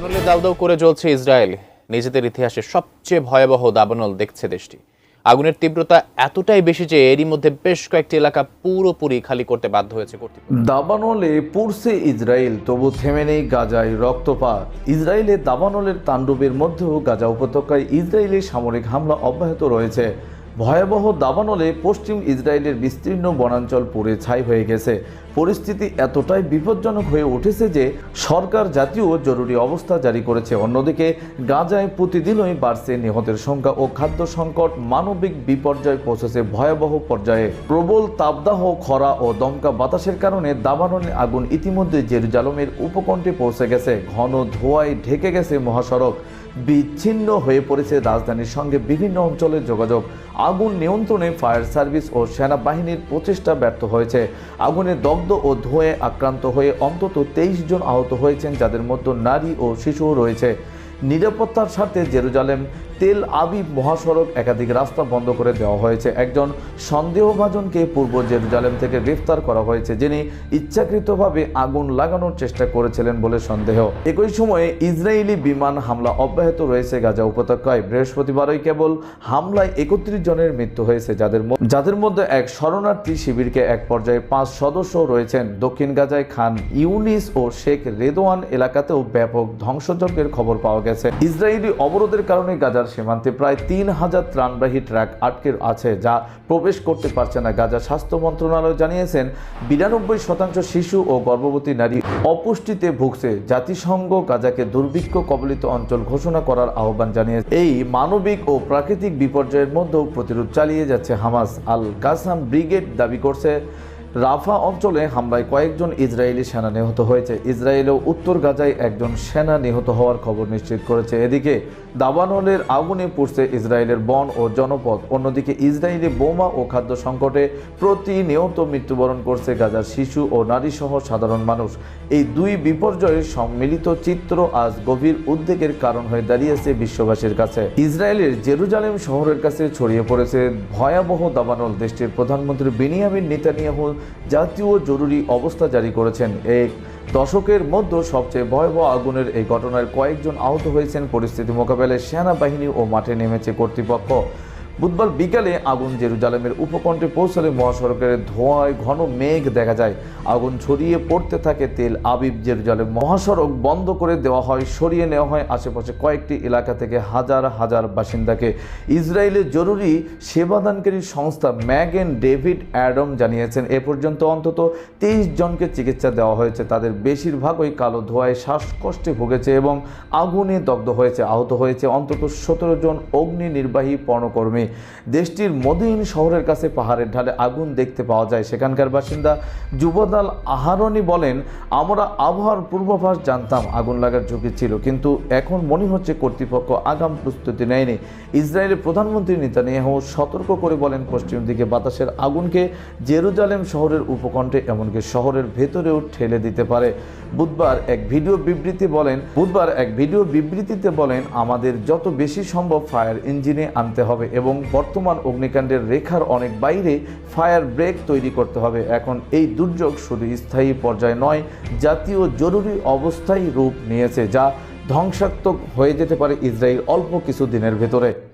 দাবানলে দাউ দাউ করে জ্বলছে ইসরায়েল। নিজেদের ইতিহাসে সবচেয়ে ভয়াবহ দাবানল দেখছে দেশটি। আগুনের তীব্রতা এতটাই বেশি যে এরই মধ্যে বেশ কয়েকটি এলাকা পুরোপুরি খালি করতে বাধ্য হয়েছে কর্তৃপক্ষ। দাবানলে পুড়ছে ইসরায়েল, তবু থেমে নেই গাজায় রক্তপাত। ইসরায়েলের দাবানলের তাণ্ডবের মধ্যেও গাজা উপত্যকায় ইসরায়েলি সামরিক হামলা অব্যাহত রয়েছে। ভয়াবহ দাবানলে পশ্চিম ইসরায়েলের বিস্তীর্ণ বনাঞ্চল পুড়ে ছাই হয়ে গেছে। পরিস্থিতি এতটাই বিপজ্জনক হয়ে উঠেছে যে সরকার জাতীয় জরুরি অবস্থা জারি করেছে। অন্যদিকে গাজায় প্রতিদিনই বাড়ছে নিহতের সংখ্যা ও খাদ্য সংকট। মানবিক বিপর্যয় পৌঁছেছে ভয়াবহ পর্যায়ে। প্রবল তাপদাহ, খরা ও দমকা বাতাসের কারণে দাবানলে আগুন ইতিমধ্যে জেরুজালেমের উপকণ্ঠে পৌঁছে গেছে। ঘন ধোঁয়ায় ঢেকে গেছে মহাসড়ক। বিচ্ছিন্ন হয়ে পড়েছে রাজধানীর সঙ্গে বিভিন্ন অঞ্চলের যোগাযোগ। আগুন নিয়ন্ত্রণে ফায়ার সার্ভিস ও সেনাবাহিনীর প্রচেষ্টা ব্যর্থ হয়েছে। আগুনে দগ্ধ ও ধোঁয়ায় আক্রান্ত হয়ে অন্তত 23 জন আহত হয়েছেন, যাদের মধ্যে নারী ও শিশুও রয়েছে। নিরাপত্তার স্বার্থে জেরুজালেম তেল আবিব মহাসড়ক একাধিক রাস্তা বন্ধ করে দেওয়া হয়েছে। একজন সন্দেহভাজনকে পূর্ব জেরুজালেম থেকে গ্রেফতার করা হয়েছে, যিনি ইচ্ছাকৃতভাবে আগুন লাগানোর চেষ্টা করেছিলেন বলে সন্দেহ। একই সময়ে ইসরায়েলি বিমান হামলা অব্যাহত রয়েছে গাজা উপত্যকায়। বৃহস্পতিবারই কেবল হামলায় 31 জনের মৃত্যু হয়েছে, যাদের মধ্যে এক শরণার্থী শিবিরকে এক পর্যায়ে 5 সদস্য রয়েছেন। দক্ষিণ গাজায় খান ইউনিস ও শেখ রেদওয়ান এলাকাতেও ব্যাপক ধ্বংসযজ্ঞের খবর পাওয়া গেছে। ইসরায়েলি অবরোধের কারণে গাজার সীমান্তে প্রায় 3000 ত্রাণবাহী ট্রাক আটকে আছে, যা প্রবেশ করতে পারছে না। গাজা স্বাস্থ্য মন্ত্রণালয় জানিয়েছেন 92% শিশু ও গর্ভবতী নারী অপুষ্টিতে ভুগছে। জাতিসংঘ গাজাকে দুর্ভিক্ষ কবলিত অঞ্চল ঘোষণা করার আহ্বান জানিয়েছে। এই মানবিক ও প্রাকৃতিক বিপর্যয়ের মধ্যেও প্রতিরোধ চালিয়ে যাচ্ছে হামাস। আল কাসাম ব্রিগেড দাবি করছে, রাফা অঞ্চলে হামলায় কয়েকজন ইসরায়েলি সেনা নিহত হয়েছে। ইসরায়েলও উত্তর গাজায় একজন সেনা নিহত হওয়ার খবর নিশ্চিত করেছে। এদিকে দাবানলের আগুনে পুড়ছে ইসরায়েলের বন ও জনপদ। অন্যদিকে ইসরায়েলি বোমা ও খাদ্য সংকটে প্রতিনিয়ত মৃত্যুবরণ করছে গাজার শিশু ও নারী সহ সাধারণ মানুষ। এই দুই বিপর্যয়ের সম্মিলিত চিত্র আজ গভীর উদ্বেগের কারণ হয়ে দাঁড়িয়েছে বিশ্ববাসীর কাছে। ইসরায়েলের জেরুজালেম শহরের কাছে ছড়িয়ে পড়েছে ভয়াবহ দাবানল। দেশটির প্রধানমন্ত্রী বেনিয়ামিন নেতানিয়াহু জাতীয় জরুরি অবস্থা জারি করেছেন। এক দশকের মধ্যে সবচেয়ে ভয়াবহ আগুনের এই ঘটনায় কয়েকজন আহত হয়েছেন। পরিস্থিতি মোকাবেলায় সেনাবাহিনী ও মাঠে নেমেছে কর্তৃপক্ষ। বুধবার বিকালে আগুন জেরুজালেমের উপকণ্ঠে পৌঁছলে মহাসড়কের ধোঁয়ায় ঘন মেঘ দেখা যায়। আগুন ছড়িয়ে পড়তে থাকে তেল আবিব জেরুজালেম মহাসড়ক বন্ধ করে দেওয়া হয়, সরিয়ে নেওয়া হয় আশেপাশে কয়েকটি এলাকা থেকে হাজার হাজার বাসিন্দাকে। ইসরায়েলের জরুরি সেবাদানকারী সংস্থা ম্যাগেন ডেভিড অ্যাডম জানিয়েছেন, এ পর্যন্ত অন্তত 23 জনকে চিকিৎসা দেওয়া হয়েছে। তাদের বেশিরভাগই কালো ধোঁয়ায় শ্বাসকষ্টে ভুগেছে এবং আগুনে দগ্ধ হয়েছে। আহত হয়েছে অন্তত 17 জন অগ্নি নির্বাহী পর্ণকর্মী। দেশটির মদিন শহরের কাছে পাহাড়ের ঢালে আগুন দেখতে পাওয়া যায়। সেখানকার বাসিন্দা যুবদাল আহারনি বলেন, আমরা আবহাওয়ার পূর্বাভাস জানতাম আগুন লাগার ঝুঁকি ছিল, কিন্তু এখন মনে হচ্ছে কর্তৃপক্ষ আগাম প্রস্তুতি নেয়নি। ইসরায়েলের প্রধানমন্ত্রী নেতানিয়াহু সতর্ক করে বলেন, পশ্চিম দিকে বাতাসের আগুনকে জেরুজালেম শহরের উপকণ্ঠে এমনকি শহরের ভেতরেও ঠেলে দিতে পারে। বুধবার এক ভিডিও বিবৃতিতে বলেন, আমাদের যত বেশি সম্ভব ফায়ার ইঞ্জিনে আনতে হবে এবং বর্তমান অগ্নিকাণ্ডের রেখার অনেক বাইরে ফায়ার ব্রেক তৈরি করতে হবে। এখন এই দুর্যোগ শুধু স্থায়ী পর্যায়ে নয়, জাতীয় জরুরি অবস্থায় রূপ নিয়েছে, যা ধ্বংসাত্মক হয়ে যেতে পারে ইসরায়েল অল্প কিছু দিনের ভেতরে।